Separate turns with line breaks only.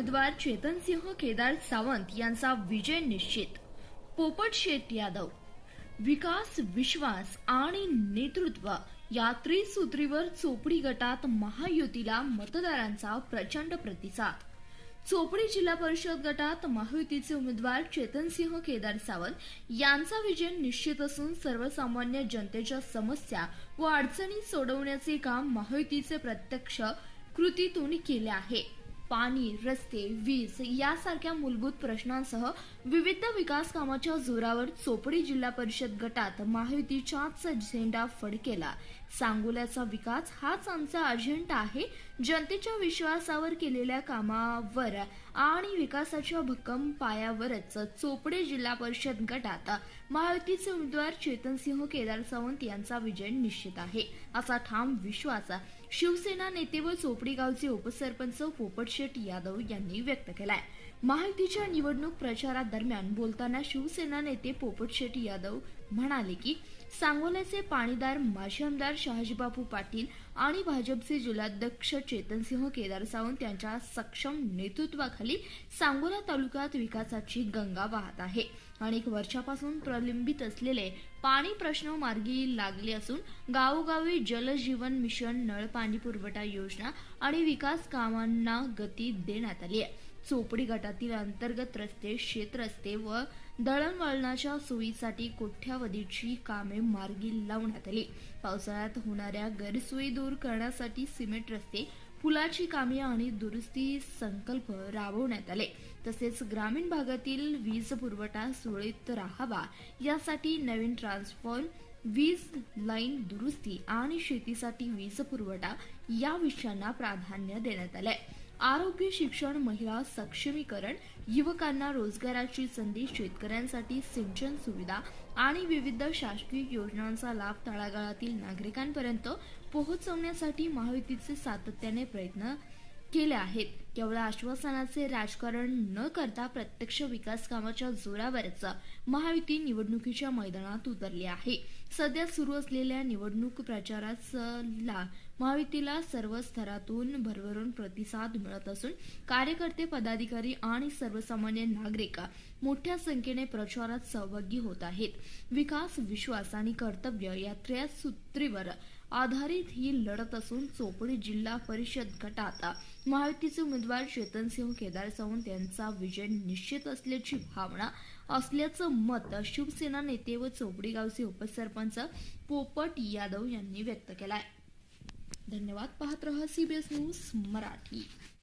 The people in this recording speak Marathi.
उमेदवार चेतनसिंह केदार सावंत यांचा विजय निश्चित। पोपटशेठ यादव विकास, विश्वास आणि नेतृत्व या त्रिसूत्रीवर चोपडी गटात महायुतीला मतदारांचा प्रचंड प्रतिसाद। चोपडी जिल्हा परिषद गटात महायुतीचे उमेदवार चेतनसिंह केदार सावंत यांचा विजय निश्चित असून सर्वसामान्य जनतेच्या समस्या व अडचणी सोडवण्याचे काम महायुतीचे प्रत्यक्ष कृतीतून केले आहे। पाणी, रस्ते, वीज यासारख्या मूलभूत प्रश्नांसह विविध विकास कामाच्या जोरावर चोपडी जिल्हा परिषद गटात महायुतीचाच झेंडा फडकेला। सांगोल्याचा विकास हाच आमचा अजेंडा आहे। जनतेच्या विश्वासावर केलेल्या कामावर आणि विकासाच्या भक्कम पायावरच चोपडी जिल्हा परिषद गटात महायुतीचे उमेदवार चेतनसिंह केदार सावंत यांचा विजय निश्चित आहे, असा ठाम विश्वास शिवसेना नेते व चोपडी गावचे उपसरपंच पोपटशेठ यादव यांनी व्यक्त केलाय। महायुतीच्या निवडणूक प्रचारादरम्यान बोलताना शिवसेना नेते पोपटशेठ यादव म्हणाले की सांगोल्याचे पाणीदार माजी आमदार शहाजीबापू पाटील आणि भाजपचे जिल्हाध्यक्ष चेतनसिंह केदार सावंत यांच्या सक्षम नेतृत्वाखाली सांगोला तालुक्यात विकासाची गंगा वाहत आहे। अनेक वर्षापासून प्रलंबित असलेले पाणी प्रश्न मार्गी लागले असून गावोगावी जलजीवन मिशन, नळ पाणी पुरवठा योजना आणि विकास कामांना गती देण्यात आली आहे। चोपडी गटातील अंतर्गत रस्ते, शेतरस्ते व दळणवळणाच्या सोयीसाठी कोट्यावधीची कामे मार्गी लावण्यात आली। पावसाळ्यात होणाऱ्या गैरसोयी दूर करण्यासाठी सिमेंट रस्ते, पुलाची कामे आणि दुरुस्ती संकल्प राबवण्यात आले। तसेच ग्रामीण भागातील वीज पुरवठा सुरळीत राहावा यासाठी नवीन ट्रान्सफॉर्मर, वीज लाईन दुरुस्ती आणि शेतीसाठी वीज पुरवठा या विषयांना प्राधान्य देण्यात आले। आरोग्य, शिक्षण, महिला सक्षमीकरण, युवकांना रोजगाराची संधी, शेतकऱ्यांसाठी सिंचन सुविधा आणि विविध शासकीय योजनांचा लाभ तळागाळातील नागरिकांपर्यंत पोहोचवण्यासाठी महायुतीचे सातत्याने प्रयत्न केले आहेत। केवळ आश्वासनाचे राजकारण न करता प्रत्यक्ष विकास कामाच्या जोरावरच महायुती निवडणुकीच्या मैदानात उतरली आहे। सध्या सुरू असलेल्या निवडणूक प्रचाराला महायुतीला सर्व स्तरातून भरभरून प्रतिसाद मिळत असून कार्यकर्ते, पदाधिकारी आणि सर्वसामान्य नागरिक मोठ्या संख्येने प्रचारात सहभागी होत आहेत। विकास, विश्वास आणि कर्तव्य या त्रिसूत्रीवर आधारित ही लढत असून चोपडी जिल्हा परिषद गटात महायुतीचे उमेदवार चेतनसिंह केदार सावंत यांचा विजय निश्चित असल्याची भावना असल्याचं मत शिवसेना नेते व चोपडी गावचे उपसरपंच पोपट यादव यांनी व्यक्त केलंय। धन्यवाद। पाहत रहा CBS न्यूज मराठी।